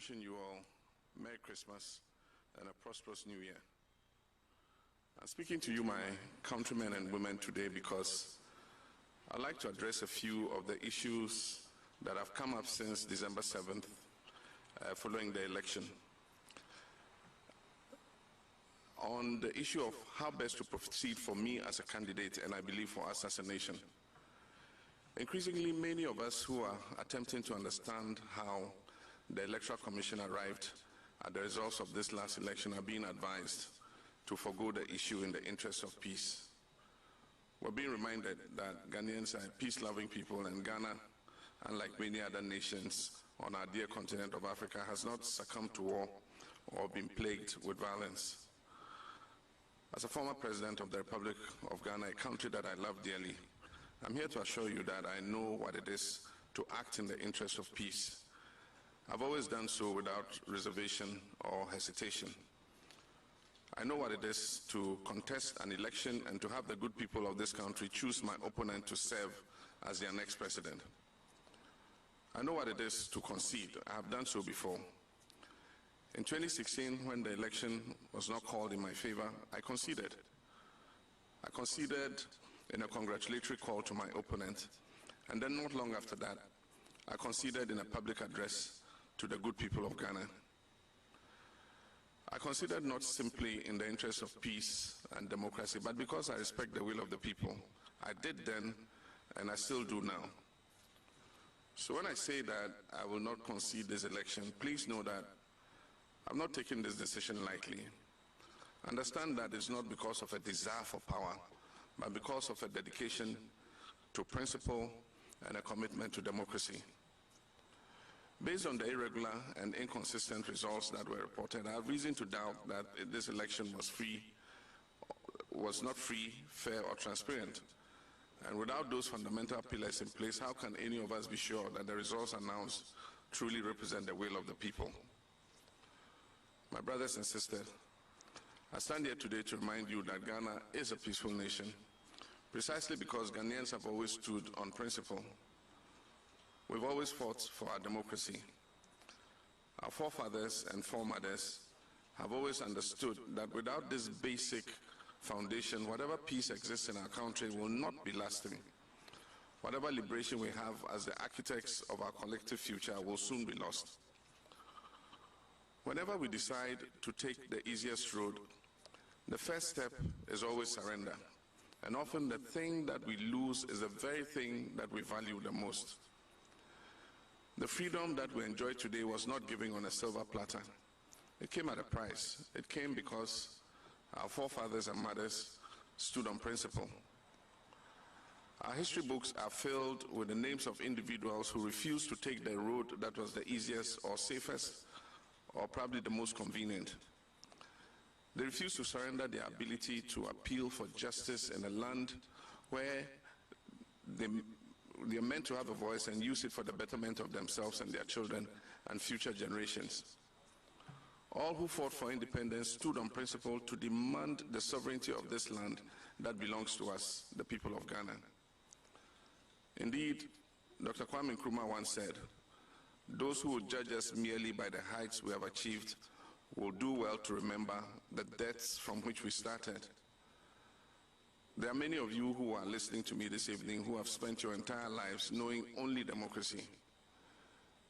wishing you all Merry Christmas and a prosperous New Year. I'm speaking to you, my countrymen and women, today because I'd like to address a few of the issues that have come up since December 7th, following the election. On the issue of how best to proceed for me as a candidate, and I believe for us as a nation. Increasingly, many of us who are attempting to understand how the Electoral Commission arrived at the results of this last election are being advised to forgo the issue in the interest of peace. We're being reminded that Ghanaians are peace-loving people, and Ghana, unlike many other nations on our dear continent of Africa, has not succumbed to war or been plagued with violence. As a former president of the Republic of Ghana, a country that I love dearly, I'm here to assure you that I know what it is to act in the interest of peace. I've always done so without reservation or hesitation. I know what it is to contest an election and to have the good people of this country choose my opponent to serve as their next president. I know what it is to concede. I have done so before. In 2016, when the election was not called in my favor, I conceded. I conceded in a congratulatory call to my opponent, and then not long after that, I conceded in a public address to the good people of Ghana. I conceded not simply in the interest of peace and democracy, but because I respect the will of the people. I did then, and I still do now. So when I say that I will not concede this election, please know that I'm not taking this decision lightly. Understand that it's not because of a desire for power, but because of a dedication to principle and a commitment to democracy. Based on the irregular and inconsistent results that were reported, I have reason to doubt that this election was not free, fair, or transparent. And without those fundamental pillars in place, how can any of us be sure that the results announced truly represent the will of the people? My brothers and sisters, I stand here today to remind you that Ghana is a peaceful nation, precisely because Ghanaians have always stood on principle. We've always fought for our democracy. Our forefathers and foremothers have always understood that without this basic foundation, whatever peace exists in our country will not be lasting. Whatever liberation we have as the architects of our collective future will soon be lost. Whenever we decide to take the easiest road, the first step is always surrender. And often the thing that we lose is the very thing that we value the most. The freedom that we enjoy today was not given on a silver platter. It came at a price. It came because our forefathers and mothers stood on principle. Our history books are filled with the names of individuals who refused to take the road that was the easiest or safest or probably the most convenient. They refused to surrender their ability to appeal for justice in a land where they are meant to have a voice and use it for the betterment of themselves and their children and future generations. All who fought for independence stood on principle to demand the sovereignty of this land that belongs to us, the people of Ghana. Indeed, Dr. Kwame Nkrumah once said, "Those who would judge us merely by the heights we have achieved will do well to remember the depths from which we started." There are many of you who are listening to me this evening who have spent your entire lives knowing only democracy.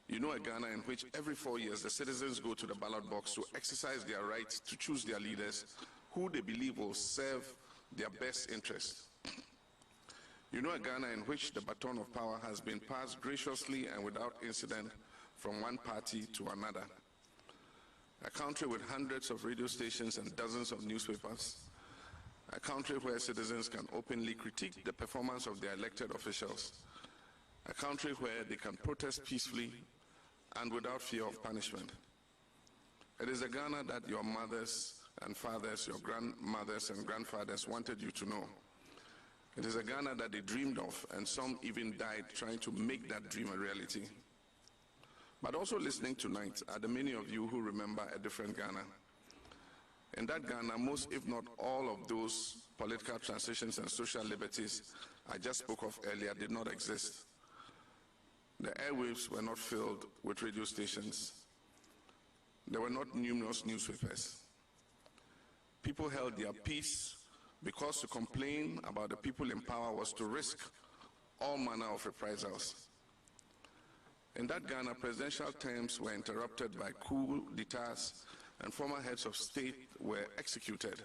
You know a Ghana in which every 4 years the citizens go to the ballot box to exercise their right to choose their leaders who they believe will serve their best interests. You know a Ghana in which the baton of power has been passed graciously and without incident from one party to another. A country with hundreds of radio stations and dozens of newspapers. A country where citizens can openly critique the performance of their elected officials. A country where they can protest peacefully and without fear of punishment. It is a Ghana that your mothers and fathers, your grandmothers and grandfathers wanted you to know. It is a Ghana that they dreamed of, and some even died trying to make that dream a reality. But also listening tonight are the many of you who remember a different Ghana. In that Ghana, most if not all of those political transitions and social liberties I just spoke of earlier did not exist. The airwaves were not filled with radio stations. there were not numerous newspapers. People held their peace because to complain about the people in power was to risk all manner of reprisals. In that Ghana, presidential terms were interrupted by coup d'etats and former heads of state were executed.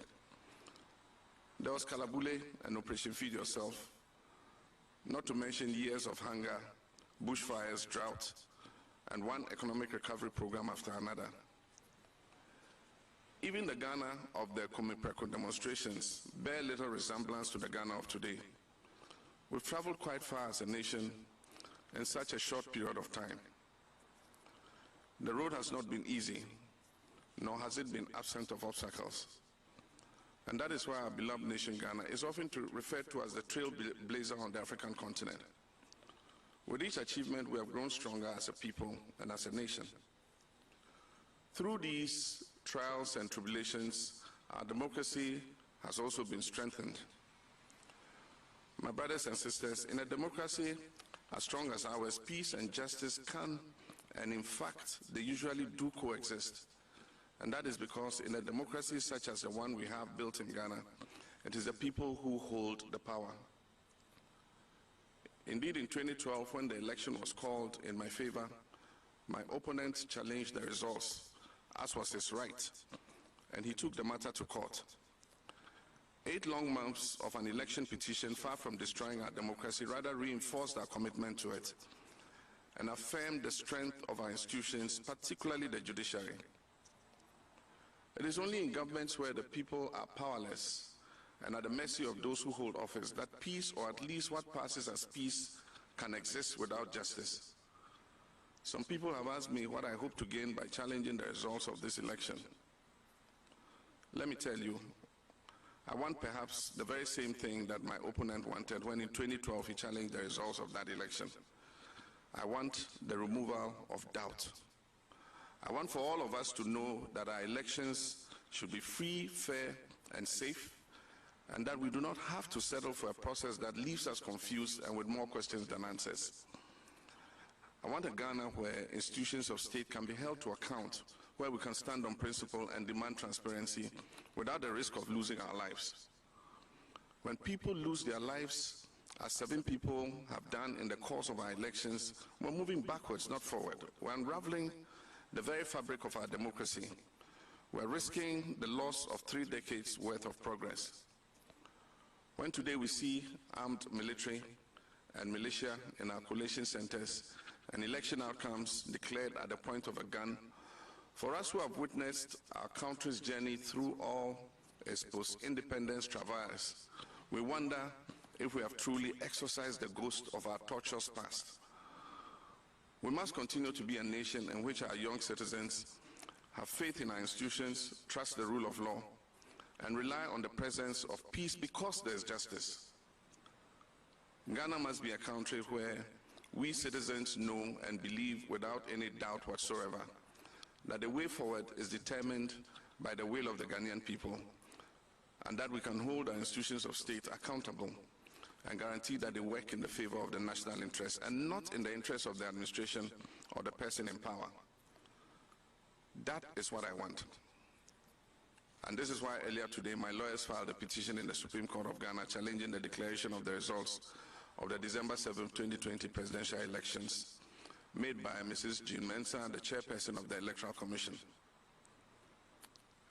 There was Kalabule and Operation Feed Yourself, not to mention years of hunger, bushfires, drought, and one economic recovery program after another. Even the Ghana of the Komipreko demonstrations bear little resemblance to the Ghana of today. We've traveled quite far as a nation in such a short period of time. The road has not been easy, nor has it been absent of obstacles. And that is why our beloved nation Ghana is often referred to as the trailblazer on the African continent. With each achievement, we have grown stronger as a people and as a nation. Through these trials and tribulations, our democracy has also been strengthened. My brothers and sisters, in a democracy as strong as ours, peace and justice can, and in fact, they usually do coexist. And that is because in a democracy such as the one we have built in Ghana, it is the people who hold the power. Indeed, in 2012, when the election was called in my favor, my opponent challenged the results, as was his right, and he took the matter to court. 8 long months of an election petition, far from destroying our democracy, rather reinforced our commitment to it and affirmed the strength of our institutions, particularly the judiciary. It is only in governments where the people are powerless and at the mercy of those who hold office that peace, or at least what passes as peace, can exist without justice. Some people have asked me what I hope to gain by challenging the results of this election. Let me tell you, I want perhaps the very same thing that my opponent wanted when in 2012 he challenged the results of that election. I want the removal of doubt. I want for all of us to know that our elections should be free, fair, and safe, and that we do not have to settle for a process that leaves us confused and with more questions than answers. I want a Ghana where institutions of state can be held to account, where we can stand on principle and demand transparency without the risk of losing our lives. When people lose their lives, as 7 people have done in the course of our elections, we're moving backwards, not forward. We're unraveling the very fabric of our democracy. We're risking the loss of 3 decades worth of progress. When today we see armed military and militia in our collation centers and election outcomes declared at the point of a gun, for us who have witnessed our country's journey through all its post-independence travails, we wonder if we have truly exorcised the ghost of our torturous past. We must continue to be a nation in which our young citizens have faith in our institutions, trust the rule of law, and rely on the presence of peace because there is justice. Ghana must be a country where we citizens know and believe without any doubt whatsoever that the way forward is determined by the will of the Ghanaian people, and that we can hold our institutions of state accountable and guarantee that they work in the favor of the national interest and not in the interest of the administration or the person in power. That is what I want. And this is why earlier today my lawyers filed a petition in the Supreme Court of Ghana challenging the declaration of the results of the December 7, 2020 presidential elections made by Mrs. Jean Mensah, the chairperson of the Electoral Commission.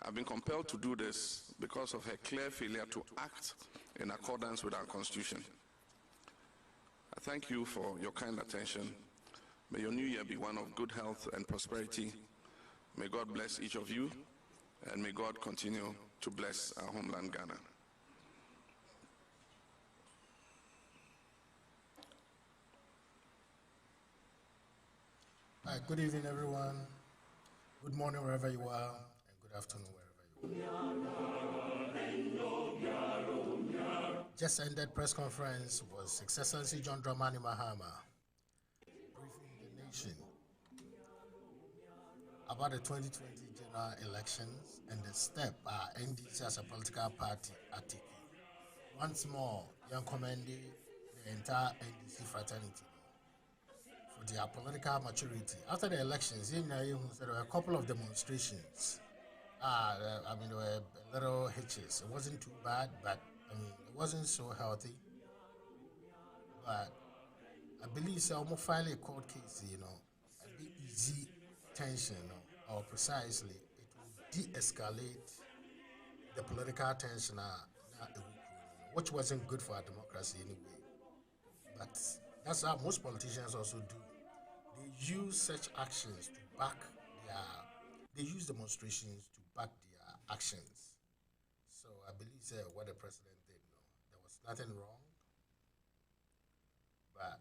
I've been compelled to do this because of her clear failure to act in accordance with our Constitution. I thank you for your kind attention. May your new year be one of good health and prosperity. May God bless each of you, and may God continue to bless our homeland, Ghana. Hi, good evening, everyone. Good morning, wherever you are, and good afternoon, wherever you are. Just ended press conference was His Excellency John Dramani Mahama briefing the nation about the 2020 general elections and the step our NDC as a political party are taking. Once more, young commending the entire NDC fraternity for for their political maturity. After the elections, there were a couple of demonstrations. I mean, there were little hitches. It wasn't too bad, but I mean, it wasn't so healthy. But I believe so. Almost finally a court case, a bit easy tension, or precisely, it will de-escalate the political tension, which wasn't good for our democracy anyway. But that's how most politicians also do. They use such actions to back their, they use demonstrations to back their actions. So I believe what the president did, there was nothing wrong. But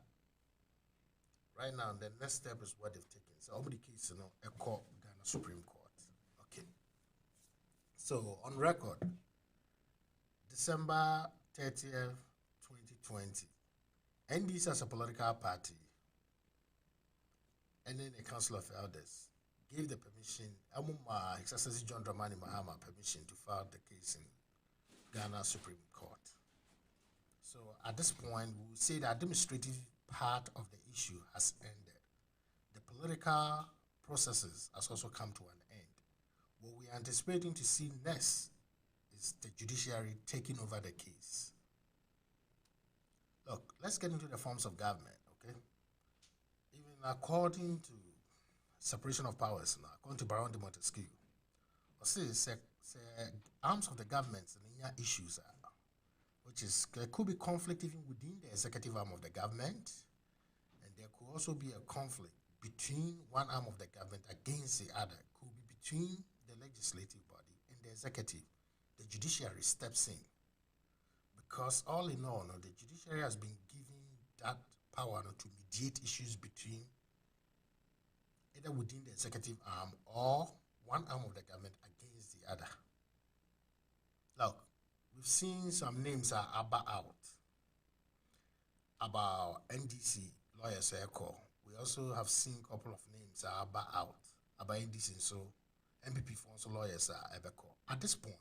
right now, the next step is what they've taken. So, over the case, a court, Ghana Supreme Court. Okay. So, on record, December 30th, 2020, NDC as a political party, and then the Council of Elders gave the permission, His Excellency John Dramani Mahama permission to file the case in Ghana Supreme Court. So at this point, we will say the administrative part of the issue has ended. The political processes has also come to an end. What we are anticipating to see next is the judiciary taking over the case. Look, let's get into the forms of government, okay? Even according to separation of powers now, according to Baron de Montesquieu, arms of the government and issues are, which is, there could be conflict even within the executive arm of the government, and there could also be a conflict between one arm of the government against the other. It could be between the legislative body and the executive. The judiciary steps in. Because all in all, the judiciary has been given that power to mediate issues between either within the executive arm or one arm of the government against the other. Look, we've seen some names are about NDC lawyers echo. We also have seen a couple of names are about NDC, so MPP also lawyers are echo. At this point,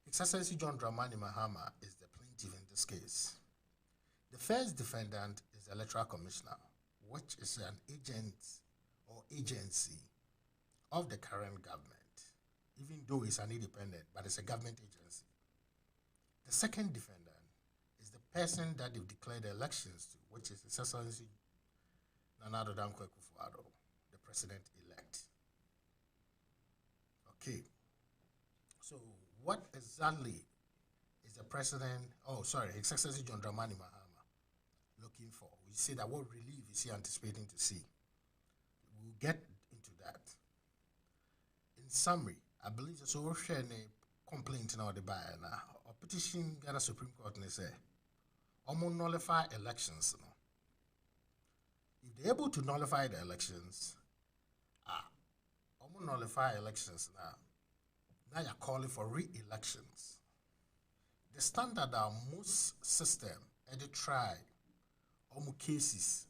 His Excellency John Dramani Mahama is the plaintiff in this case. The first defendant is the Electoral Commissioner, which is an agent or agency of the current government, even though it's an independent, but it's a government agency. The second defendant is the person that they've declared the elections to, which is His Excellency Nana Addo Dankwa Akufo-Addo, the president-elect. Okay. So what exactly is the president, His Excellency John Dramani Mahama looking for? We say that what relief is he anticipating to see? We'll get into that. In summary, I believe there's a complaint now the buyer now. Or petition Ghana Supreme Court and say, nullify elections. If they're able to nullify the elections, nullify elections now. Now you're calling for re-elections. The standard are most system and they try almost cases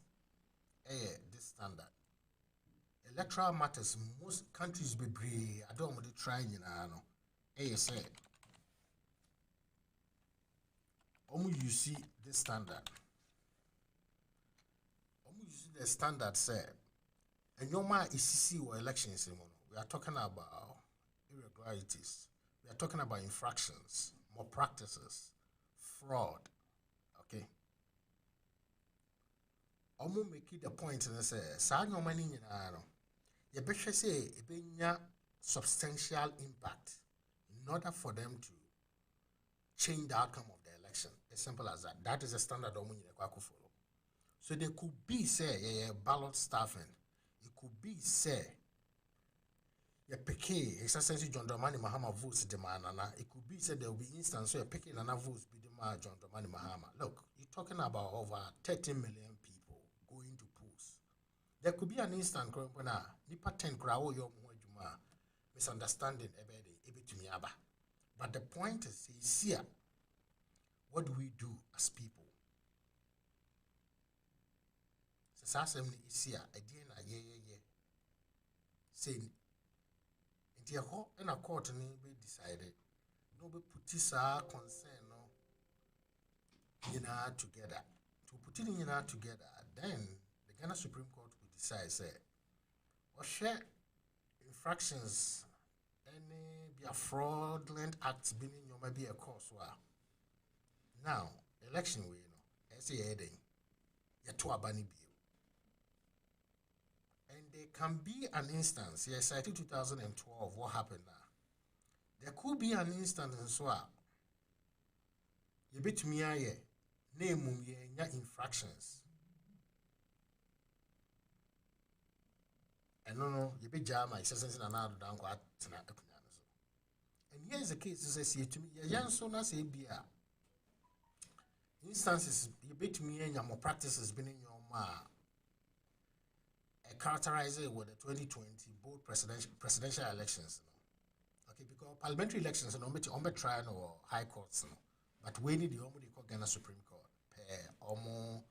this standard. Electoral matters, most countries be brave. I don't want to try say you see this standard. You see the standard say and your man is see what elections we are talking about irregularities. We are talking about infractions, malpractices, fraud. Okay. Make it the point and say, "Sano money you better say it be substantial impact in order for them to change the outcome of the election. As simple as that. That is the standard follow. So there could be ballot staffing. It could be His Excellency John Dramani Mahama votes demand, it could be said there will be instances where picking another votes be demand John Dramani Mahama. Look, you're talking about over 30 million people going to polls. There could be an instant when nipa 10 crowd your misunderstanding but the point is here. What do we do as people? Saying in a court be decided no be put this concern together. To put it together, then the Ghana Supreme Court will decide, say, or share infractions, any be a fraudulent acts being in your maybe a cause. Now, election way, as a heading, you're to a bunny bill. And there can be an instance, yes, cited 2012, what happened now? There could be an instance in Swa. You bet me, name infractions. And no, you be jam my sense and another down quite tonight. And here's the case to say to me, young so na say be instances you bet me and your more practices been in your characterize it with the 2020 both presidential elections. Okay, because parliamentary elections are not trial or high courts, but we need the Ghana Supreme Court almost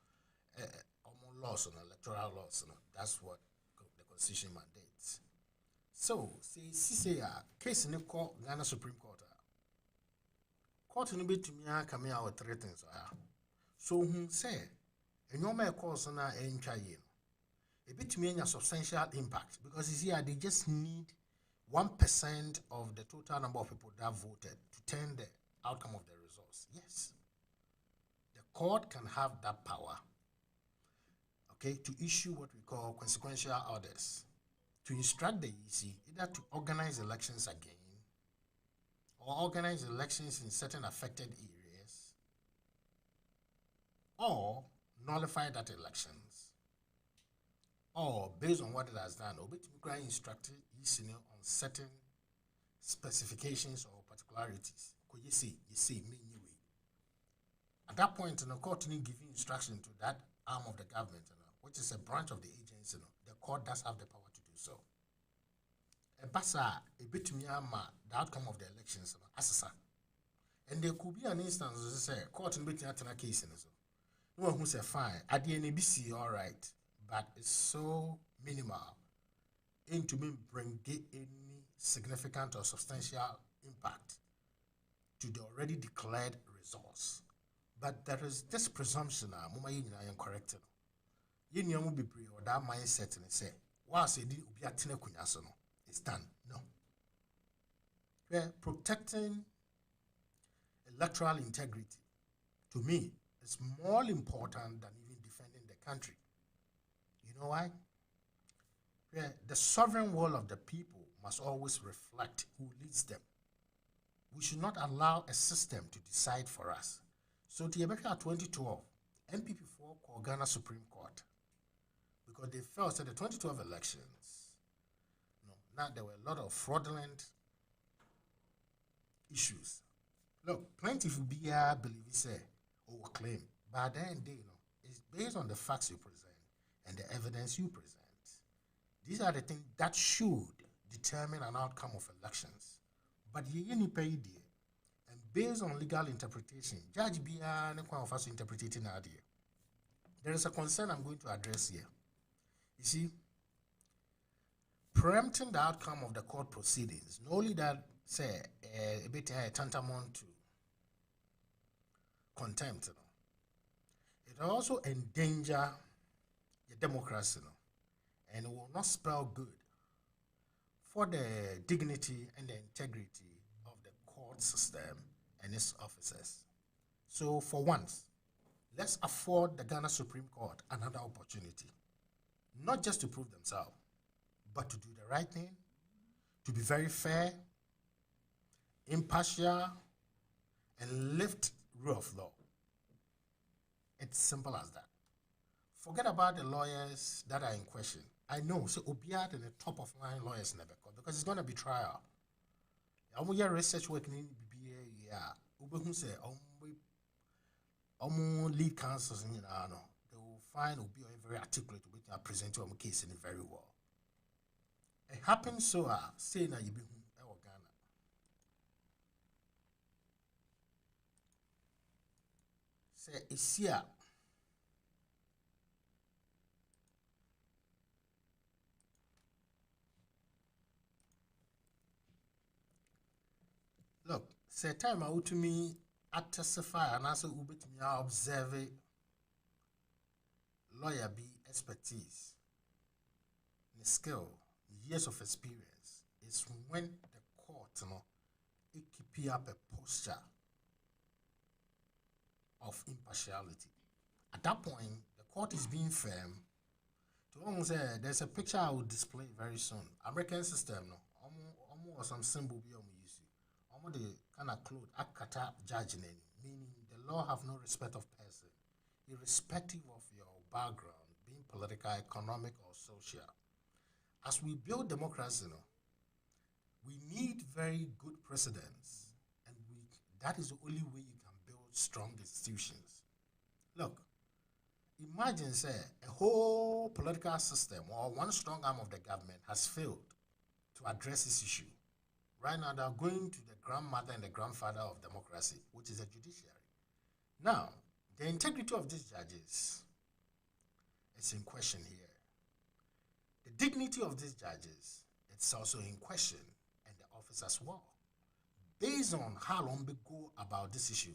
laws on electoral laws. That's what the Constitution mandates. So, say case in the court, Ghana Supreme Court. Court in bit to me come out with 3 things. So, say, and your may cause na a bit to me a substantial impact because you see, they just need 1% of the total number of people that voted to turn the outcome of the results. Yes. The court can have that power, okay, to issue what we call consequential orders, to instruct the EC either to organize elections again or organize elections in certain affected areas or nullify that elections, or based on what it has done, or to instruct EC on certain specifications or particularities. Could you see me anyway? At that point, the court need giving instruction to that arm of the government, which is a branch of the agency. The court does have the power to do so. A basa a bit to me the outcome of the elections assessor. And there could be an instance where say court in between a case in so. No one who say fine, at the NABC all right, but it's so minimal into me bring any significant or substantial impact to the already declared results. But there is this presumption I am corrected. You know be pre or that mindset and say, whilst it be a tina kunyasono, it's done. No. Protecting electoral integrity to me is more important than even defending the country. You know why? The sovereign will of the people must always reflect who leads them. We should not allow a system to decide for us. So, to 2012, MPP4 called Ghana Supreme Court because they felt that the 2012 elections, now there were a lot of fraudulent issues. Look, plenty of people believe say or claim, but then it's based on the facts you present and the evidence you present. These are the things that should determine an outcome of elections. But you pay idea, and based on legal interpretation, Judge Bia and us interpreting idea. There is a concern I'm going to address here. You see, preempting the outcome of the court proceedings, not only that say a bit tantamount to contempt, it also endanger the democracy, and it will not spell good for the dignity and the integrity of the court system and its officers. So for once, let's afford the Ghana Supreme Court another opportunity, not just to prove themselves, but to do the right thing, to be very fair, impartial, and lift rule of law. It's simple as that. Forget about the lawyers that are in question. I know, so Obiad and the top of line lawyers never call because it's going to be trial. I'm going to research work in BBA. Say, lead counsels, they will find Obi very articulate to present your case in it very well. It happens so, say, now you be Ghana. Say, it's here. Look, say time out to me at testify and also ubit me observe lawyer be expertise, the skill, years of experience is when the court, it keep up a posture of impartiality. At that point, the court is being firm. To almost say, there's a picture I will display very soon. American system, no, almost some symbol be use. Almost the kind of clothes akata judge meaning the law have no respect of person, irrespective of your background, being political, economic, or social. As we build democracy, we need very good precedents, and that is the only way you can build strong institutions. Look, imagine, say, a whole political system or one strong arm of the government has failed to address this issue. Right now, they're going to the grandmother and the grandfather of democracy, which is the judiciary. Now, the integrity of these judges is in question here. The dignity of these judges, it's also in question, and the office as well. Based on how long we go about this issue,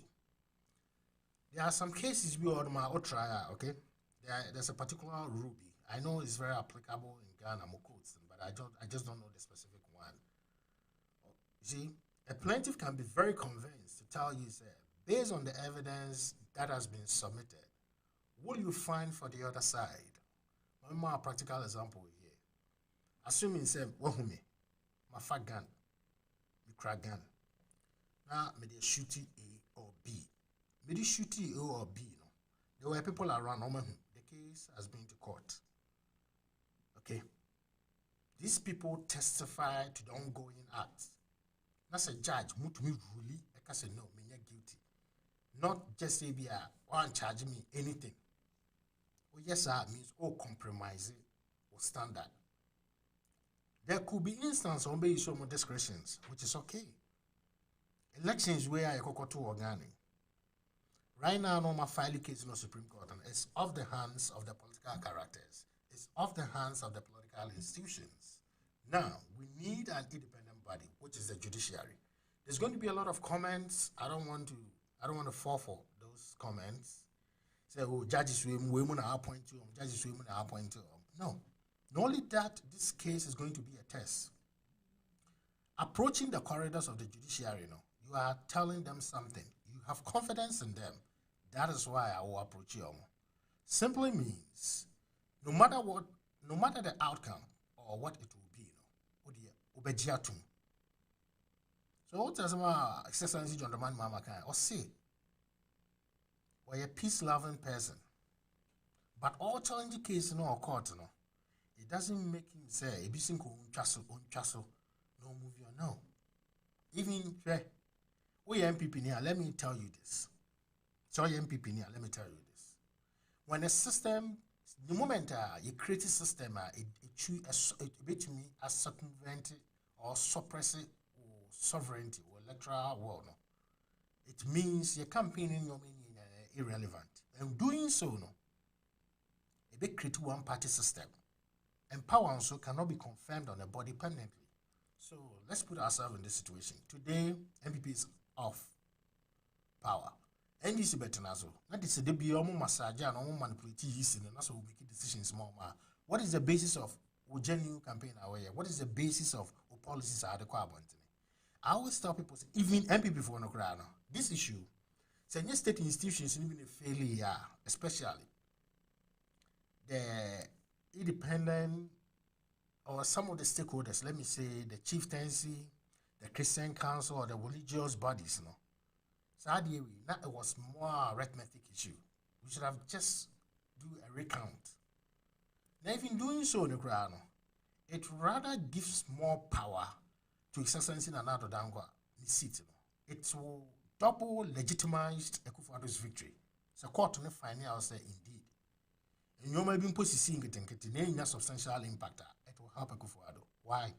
there are some cases we ought to try, okay? There's a particular ruby. I know it's very applicable in Ghana, but I just don't know the specific one. You see, a plaintiff can be very convinced to tell you, say, based on the evidence that has been submitted, what do you find for the other side? One more practical example here. Assuming, say, wahume, my fat gun, me crack gun. Now, me they shoot A or B. Me they shoot A or B. No, there were people around. The case has been to court. Okay. These people testify to the ongoing acts. That's a judge. Mutumi really, I can say no, me not guilty. Not just say be one charge me anything. Oh yes, sir means compromising or standard. There could be instances on be some discretions, which is okay. Elections where I go to organic. Right now, no my filing case in the Supreme Court, and it's off the hands of the political characters. It's off the hands of the political institutions. Now, we need an independent body, which is the judiciary. There's going to be a lot of comments. I don't want to fall for those comments. Say, oh, judges we appoint you, judges we appoint you. No. Not only that, this case is going to be a test. Approaching the corridors of the judiciary, you are telling them something. You have confidence in them. That is why I will approach you. Simply means, no matter the outcome or what it will be, so what does my Excellency John Dramani Mahama kind or say? Or a peace-loving person, but all challenging case in our court, it doesn't make him say a bisinko no movie or no. Even we MPP here, let me tell you this. Sorry, MPP here, let me tell you this. When a system, the moment you create a system, it me as circumvent or suppress it or sovereignty or electoral war. No. It means you're campaigning your meaning irrelevant. And doing so, a big create one party system. And power also cannot be confirmed on a body permanently. So let's put ourselves in this situation. Today, MPP is off power. NDC better also. That is the be almost massage and almost manipulate and also make decisions more. What is the basis of genuine campaign aware? What is the basis of policies are the requirement? I always tell people, even MPP for no crowd. This issue, senior state institutions even a failure, especially the independent or some of the stakeholders, let me say the chieftaincy, the Christian council, or the religious bodies, So it was more arithmetic issue. We should have just do a recount. Now, if in doing so, it rather gives more power to Excellency Nana Dangwa seat. It will double legitimize Akufo-Addo's victory. So court will find out say indeed. And you may be seeing it a substantial impact. It will help Akufo-Addo. Why?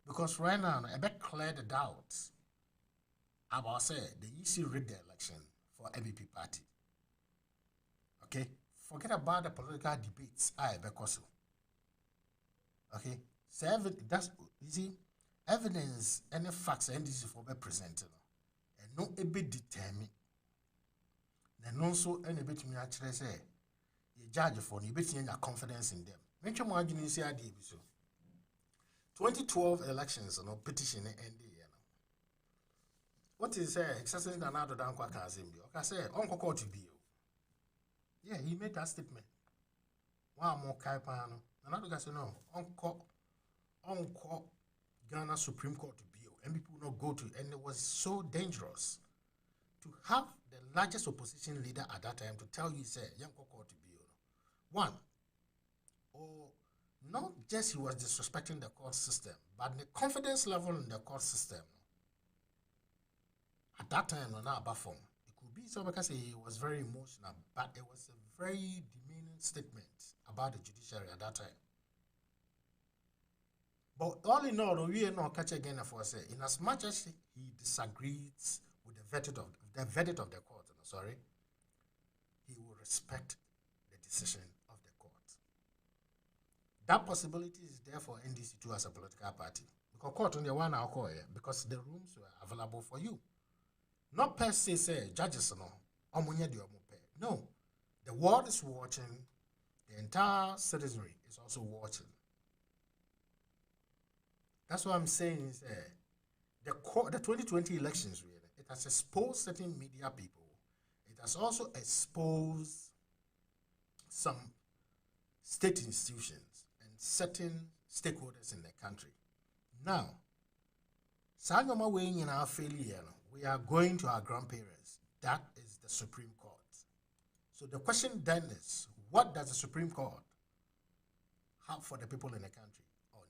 Because right now, I bet clear the doubts about say the EC rigged the election for MVP party. Okay? Forget about the political debates. Because okay? So that's you see, evidence and the facts and this is for be presented. And no a bit determined. Then also any bit me actually say the judge for you bet your confidence in them. Mention more you see a 2012 elections, petition ND. What is excessive than out of Dankwa Kazimbi? I say, Uncle Court to be. Yeah, he made that statement. One more Kaipano. Another guy said, no, Uncle Ghana Supreme Court to be. And people not go to, and it was so dangerous to have the largest opposition leader at that time to tell you, say, young Court to be. One, not just he was disrespecting the court system, but the confidence level in the court system. At that time, not about form. It could be so because he was very emotional, but it was a very demeaning statement about the judiciary at that time. But all in all, we are not catch again for say, in as much as he disagrees with the verdict of the court, he will respect the decision of the court. That possibility is there for NDC too as a political party. Because court on the one I'll call here, because the rooms were available for you. Not per se say judges no. The world is watching, the entire citizenry is also watching. That's what I'm saying is the 2020 elections really, it has exposed certain media people. It has also exposed some state institutions and certain stakeholders in the country. Now, Sagama weighing in our failure, we are going to our grandparents. That is the Supreme Court. So the question then is, what does the Supreme Court have for the people in the country? Or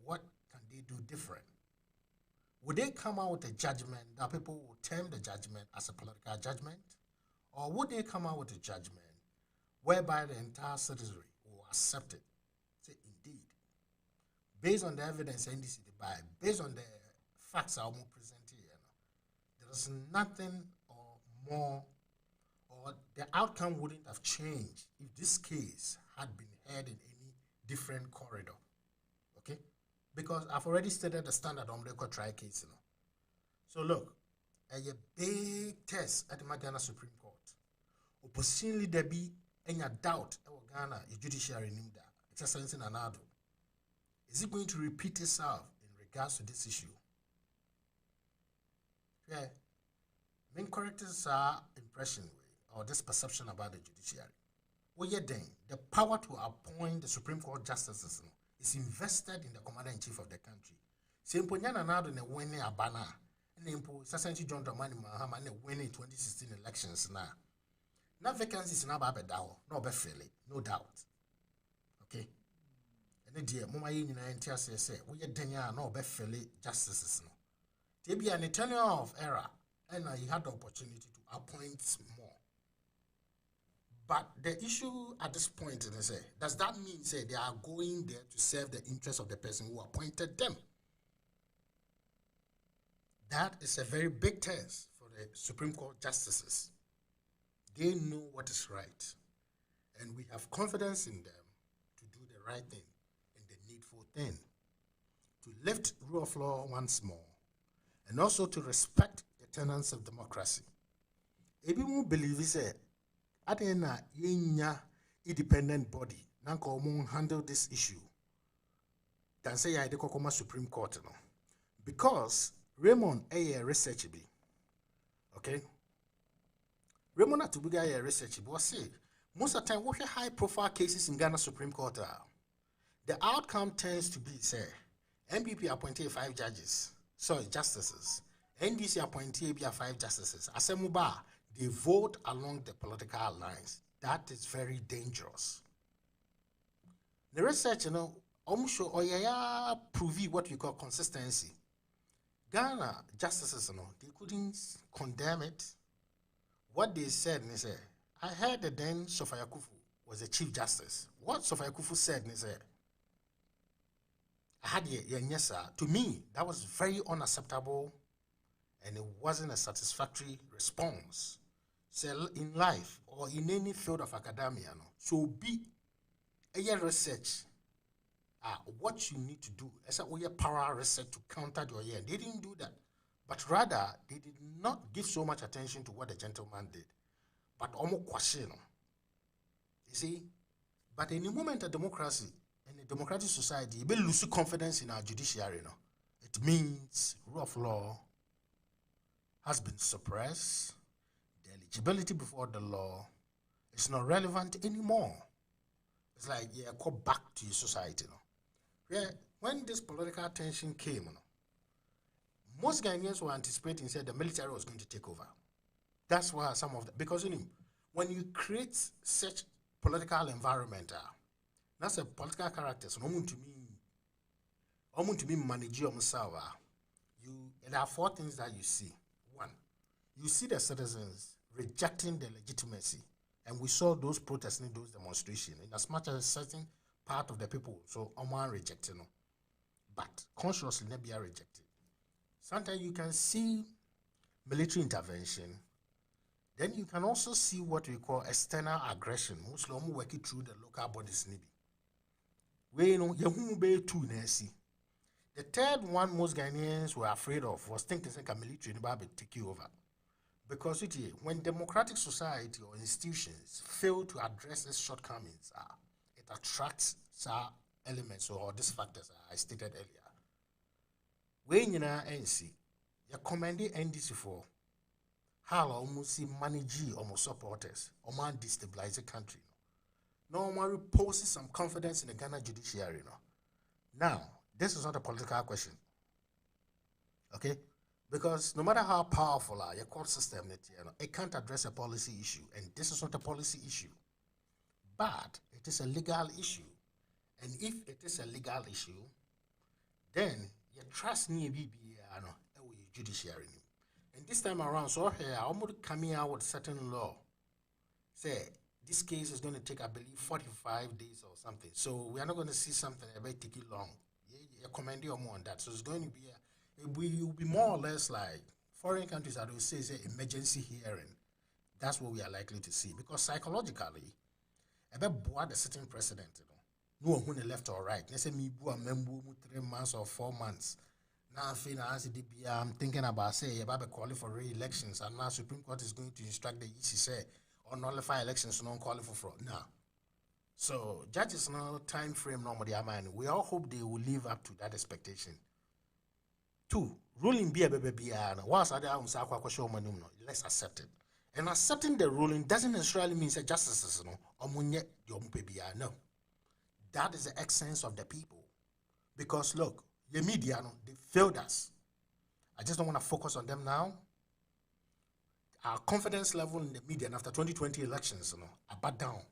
what can they do different? Would they come out with a judgment that people will term the judgment as a political judgment? Or would they come out with a judgment whereby the entire citizenry will accept it? Say, indeed, based on the evidence NDC by, based on the facts I will present here, there is nothing or more, or the outcome wouldn't have changed if this case had been heard in any different corridor. Okay? Because I've already stated the standard on the record trial case. So look, a big test at the Ghana Supreme Court. Opposition leader be any doubt about Ghana, the judiciary in that exercising an adult. Is it going to repeat itself in regards to this issue? Yeah. Main correctors are impression or this perception about the judiciary. Well, yeah, then the power to appoint the Supreme Court justices is invested in the commander-in-chief of the country. Simple Nyana Nado ne winning Abana, and Impo Sasanti John Dramani Mahama and winning 2016 elections now. Now vacancies in Abba Dao, no Befele, no doubt. Okay? And dear Mama Union and Tias say, we are Denya no Befele justices. There be an eternal of error, and he had the opportunity to appoint more. But the issue at this point is, does that mean they are going there to serve the interests of the person who appointed them? That is a very big test for the Supreme Court justices. They know what is right, and we have confidence in them to do the right thing and the needful thing, to lift rule of law once more, and also to respect the tenets of democracy. If you won't believe it, Adena yenya independent body nanka omo handle this issue than say ya kokoma Supreme Court no, because Raymond research be okay. Raymond atubuga research be say most of the time what high profile cases in Ghana Supreme Court the outcome tends to be say MPP appointed 5 judges, sorry justices, NDC appointed 5 justices, Asemuba they vote along the political lines. That is very dangerous. The research, almost prove what we call consistency. Ghana justices, they couldn't condemn it. What they said, they said, I heard that then Sophia Kufu was the Chief Justice. What Sophia Kufu said, they said, I had yes, sir. To me, that was very unacceptable, and it wasn't a satisfactory response. So in life or in any field of academia, so be a research. What you need to do as a power research to counter your year. They didn't do that, but rather they did not give so much attention to what the gentleman did, but almost question. You see, But in the moment of democracy, in a democratic society, you will lose confidence in our judiciary. No? It means rule of law has been suppressed. The eligibility before the law is not relevant anymore. It's like, yeah, go back to your society. No? Yeah, when this political tension came, no, most Ghanaians were anticipating, said the military was going to take over. That's why some of the, because you know, when you create such political environment, that's a political character. So, to me, manage yourself. There are four things that you see. One, you see the citizens rejecting the legitimacy, and we saw those protests in those demonstrations. In as much as a certain part of the people, so Oman rejecting, but consciously not be rejected. Sometimes you can see military intervention. Then you can also see what we call external aggression. Mostly working through the local bodies. We know the third one most Ghanaians were afraid of was thinking that military will take you over. Because when democratic society or institutions fail to address its shortcomings, it attracts elements or these factors I stated earlier. When you know NC, you commend NDC for how almost manage almost supporters or man destabilize the country. No one reposes some confidence in the Ghana judiciary. Now, this is not a political question. Okay? Because no matter how powerful your court system is, it can't address a policy issue. And this is not a policy issue. But it is a legal issue. And if it is a legal issue, then you trust me judiciary. And this time around, so here I'm coming out with certain law. Say this case is going to take, I believe, 45 days or something. So we are not going to see something about taking long. You commend you more on that. So it's going to be it will be more or less like foreign countries that will say emergency hearing. That's what we are likely to see, because psychologically, about the sitting president, no one who left or right. Let's say me a member 3 months or 4 months. Now I'm thinking about say about calling for re-elections, and now Supreme Court is going to instruct the EC say or nullify elections, non calling for fraud. Now, so judges no time frame normally. We all hope they will live up to that expectation. 2, ruling be a baby once let's accept it. And accepting the ruling doesn't necessarily mean that justices no. That is the essence of the people. Because look, the media, they failed us. I just don't want to focus on them now. Our confidence level in the media after 2020 elections, are back down.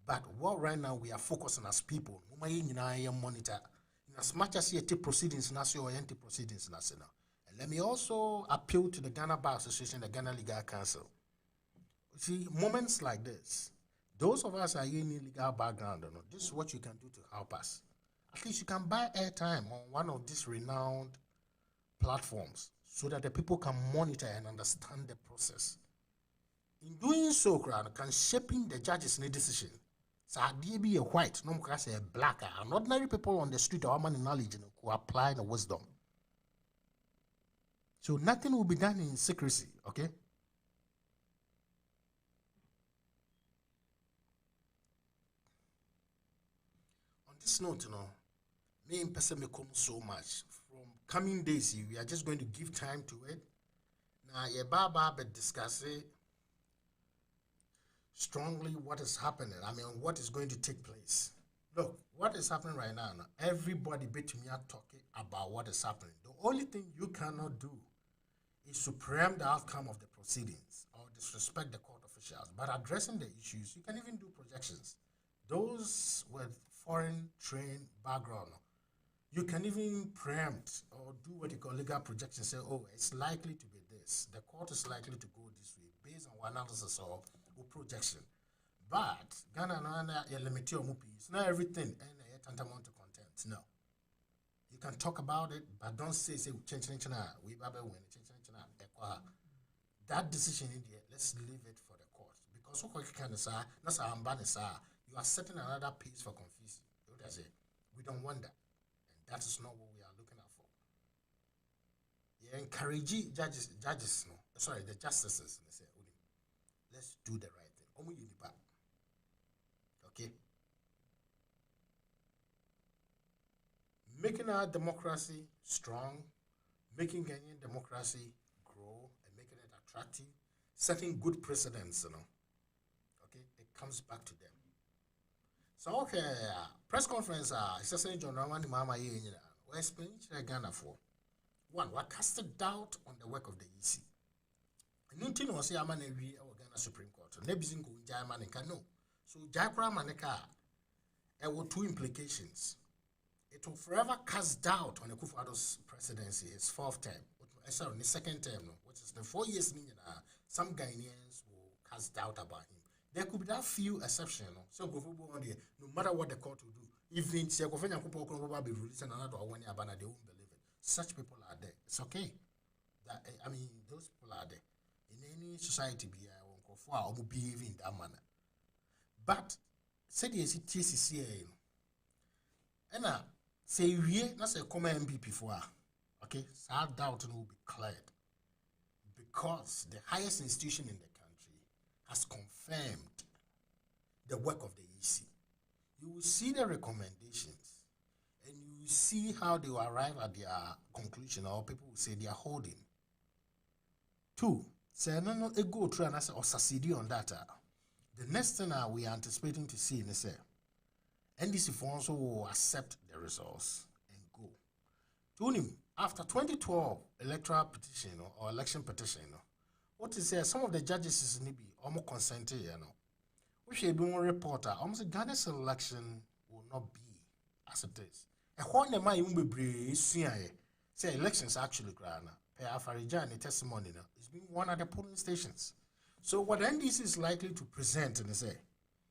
But what right now we are focusing as people, monitor in as much as you take proceedings or anti-proceedings. And let me also appeal to the Ghana Bar Association, the Ghana Legal Council. See, moments like this, those of us are in legal background, this is what you can do to help us. At least you can buy airtime on one of these renowned platforms so that the people can monitor and understand the process. In doing so, can shaping the judges' decision. So I be a white, no more say a black, and ordinary people on the street or man in knowledge who apply the wisdom. So nothing will be done in secrecy, okay? On this note, me in person may come so much. From coming days, we are just going to give time to it. Now, yeah, Baba, but discuss it strongly what is happening. I mean, what is going to take place. Look, what is happening right now, everybody between me are talking about what is happening. The only thing you cannot do is to preempt the outcome of the proceedings or disrespect the court officials. But addressing the issues, you can even do projections. Those with foreign trained background, you can even preempt or do what you call legal projections. Say, oh, it's likely to be this. The court is likely to go this way based on analysis or projection. But Ghana it's not everything and tantamount to content. No. You can talk about it, but don't say we that decision in there, let's leave it for the court. Because you are setting another pace for confusion. We don't want that. And that is not what we are looking out for. You encourage the justices, let's do the right thing. Okay? making our democracy strong, making Kenyan democracy grow and making it attractive, setting good precedents, Okay, it comes back to them. So okay, press conference, it's just saying John Ramani Mama we're explaining Ghana for one, what casted doubt on the work of the EC. Nuntin was a man every Ghana Supreme Court. Nebizing Jaimanica, no. So Jaipra Maneka, there were two implications. It will forever cast doubt on Akufo-Addo's presidency, his fourth term, sorry, the second term, which is the 4 years. Some Ghanaians will cast doubt about him. There could be that few exceptions. So no matter what the court will do, even if will be released another one year, they won't believe it. Such people are there. It's okay. Those people are there. In any society, will behave in that manner. But say the TCCA, and say we that's a common MP for okay, so our doubt will be cleared because the highest institution in the country has confirmed the work of the EC. You will see the recommendations and you will see how they will arrive at their conclusion, or people will say they are holding. Two, say no go through and or succeed on that. The next thing we are anticipating to see is NDC for also will accept the results and go. To him, after 2012 electoral petition or election petition, what is some of the judges is maybe almost consented, we should be one reporter. Almost Ghana's election will not be as it is. A whole name even be brave. Say elections actually grana. Per Afarijan testimony is being one at the polling stations. So what NDC is likely to present and say,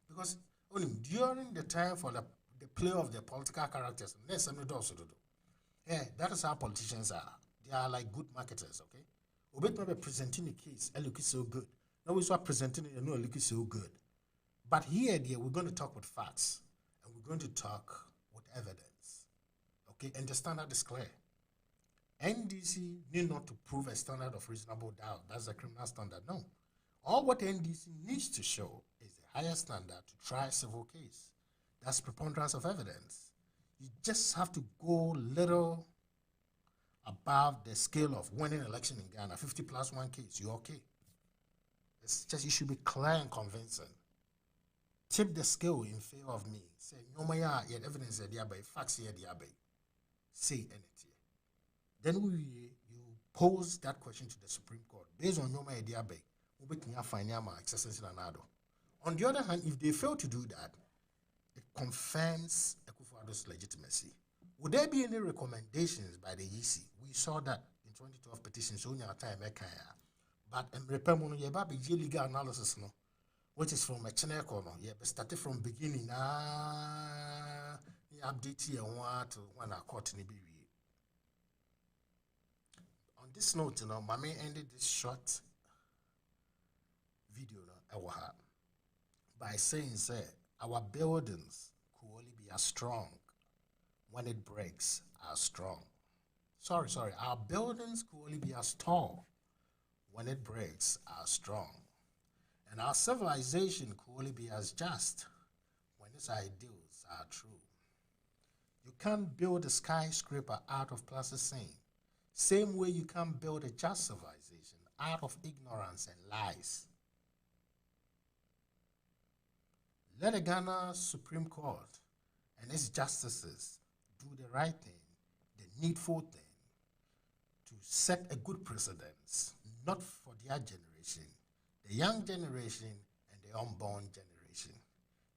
because only during the time for the play of the political characters, there's something also to do. Yeah, that is how politicians are. They are like good marketers, okay? Obet may be presenting the case, it looks so good. Now we start presenting it, it looks so good. But here, dear, we're going to talk with facts, and we're going to talk with evidence, okay? And the standard is clear. NDC need not to prove a standard of reasonable doubt. That's a criminal standard. No. All what NDC needs to show is the highest standard to try a civil case. That's preponderance of evidence. You just have to go little above the scale of winning election in Ghana, 50+1 case, you're okay. It's just you should be clear and convincing. Tip the scale in favor of me. Say, no maya, yet evidence here, by facts here, say anything. Then you pose that question to the Supreme Court based on your idea. On the other hand, if they fail to do that, it confirms Akufo-Addo's legitimacy. Would there be any recommendations by the EC? We saw that in 2012 petitions, so our time, but legal analysis, which is from a channel corner, started from beginning, update here to one court in the BB. On this note, Mami ended this short video by saying, our buildings could only be as strong when it breaks as strong. Sorry, our buildings could only be as tall when it breaks as strong. And our civilization could only be as just when its ideals are true. You can't build a skyscraper out of plasticine. Same way you can't build a just civilization out of ignorance and lies. Let the Ghana Supreme Court and its justices do the right thing, the needful thing, to set a good precedence, not for their generation, the young generation and the unborn generation.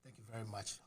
Thank you very much